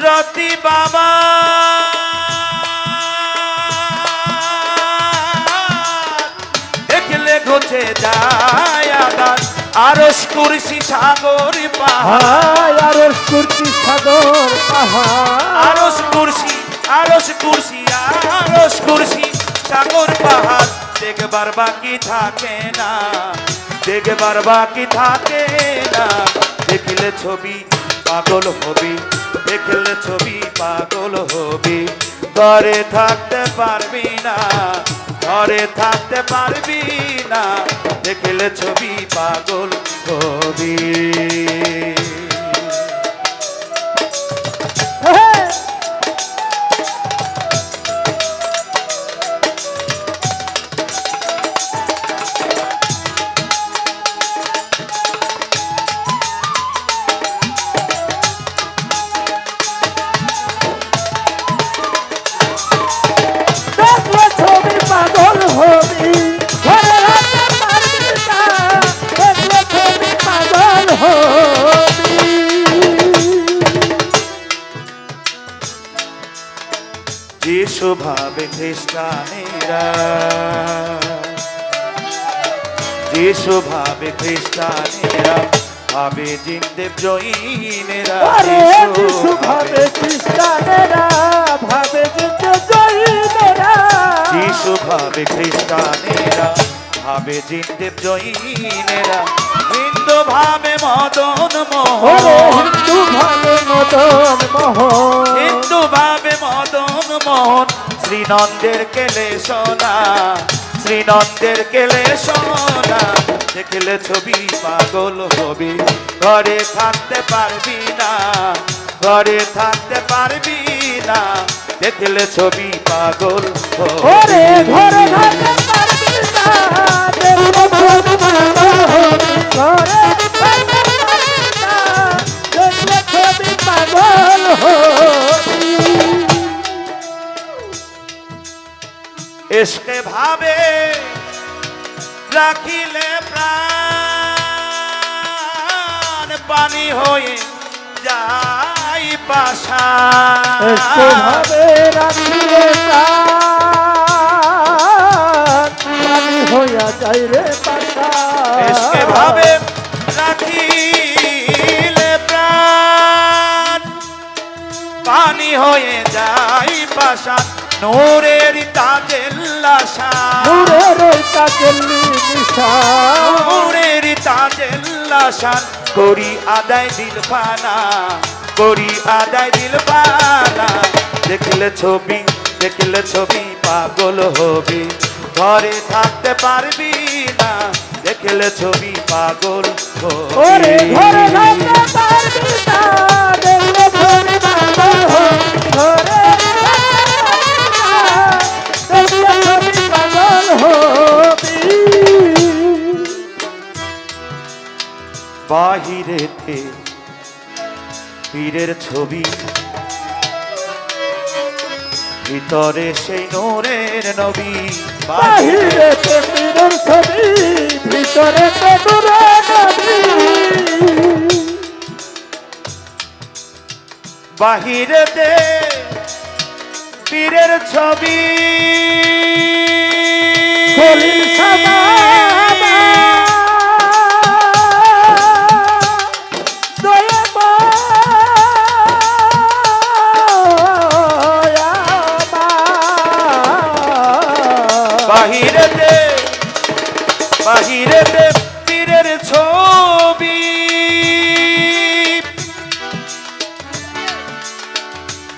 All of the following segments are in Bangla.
রতি বাবা দেখলে ঘটে যায় আগান আরশ কুরসি সাগর পাহাড় আরশ কুরসি সাগর পাহাড় আরশ কুরসি আরশ কুরসি আরশ কুরসি সাগর পাহাড় দেখবার বাকি থাকে না দেখবার বাকি থাকে না দেখলে ছবি পাগল হবি দেখলে ছবি পাগল হবি ঘরে থাকতে পারবি না ঘরে থাকতে পারবি না দেখলে ছবি পাগল হবি যিশু ভাবে খ্রিস্টানেরা যিশু ভাবে খ্রিস্টানেরা ভাবে জিনদেব জৈনেরা যিশু ভাবে খ্রিস্টানেরা ভাবে জিনদেব জৈনেরা যিশু ভাবে খ্রিস্টানেরা ভাবে জিনদেব জৈনেরা হিন্দু ভাবে মদন মোহন হিন্দু ভাবে মদন মোহন হিন্দু ভাবে মদন মোহন শ্রীনন্দের কেলে সোনা শ্রীনন্দের কেলে সোনা দেখলে ছবি পাগল হবি ঘরে থাকতে পারবি না ঘরে থাকতে পারবি না দেখলে ছবি পাগল ওরে ঘরে থাকতে পারবি না দেখলে ছবি পাগল হবি ঘরে থাকতে পারবি না দেখলে ছবি পাগল হবি এসকে ভাবে রাখিলে প্রাণ পানি হয়ে যাই পাষাণ এসকে ভাবে রাখিলে প্রাণ পানি হইয়া যাই রে পাষাণ এসকে ভাবে রাখিলে প্রাণ পানি হয়ে যাই পাষাণ নূরের তাজেল্লাশা নূরের তাজেল্লি নিশান নূরের তাজেল্লাশা করি আদায় দিলফানা করি আদায় দিলফানা দেখলে ছবি পাগল হবি ঘরে থাকতে পারবি না দেখলে ছবি পাগল ওরে হবি ঘরে থাকতে পারবি না দেখলে ছবি পাগল হবি ঘরে বাহিরেতে পীরের ছবি ভিতরে সেই নূরের নবী বাহিরেতে পীরের ছবি ভিতরে নূরের নবী বাহিরেতে পীরের ছবি খলিল সামানা বাহিরেতে বাহিরেতে পীরের ছবি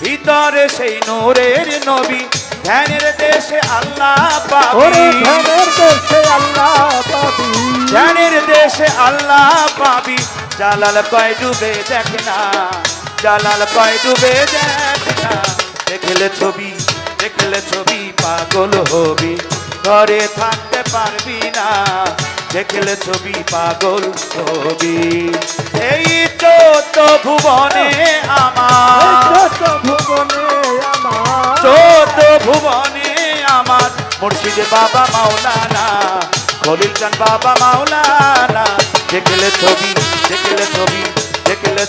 ভিতরে সেই নূরের নবী ধ্যানের দেশে আল্লাহ পাবি ধ্যানের দেশে আল্লাহ পাবি ধ্যানের দেশে আল্লাহ পাবি জালাল কয় ডুবে দেখ না জালাল কয় ডুবে দেখ না দেখলে ছবি পাগল হবি ঘরে থাকতে পারবি না দেখলে ছবি পাগল হবি এই চোদ্দ ভুবনে আমার চোদ্দ ভুবনে আমার মুর্শিদ বাবা মাওলানা খলিল চাঁদ বাবা মাওলানা দেখলে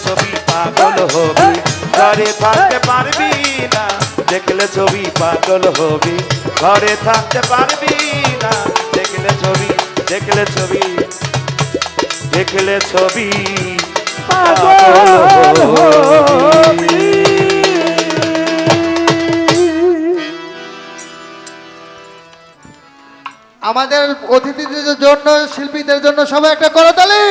ছবি পাগল হবি ঘরে থাকতে পারবি না, দেখলে ছবি পাগল হবি। ঘরে থাকতে পারবি না, দেখলে ছবি, দেখলে ছবি, দেখলে ছবি পাগল হবি। আমাদের অতিথিদের জন্য, শিল্পীদের জন্য সবাই একটা করতালি।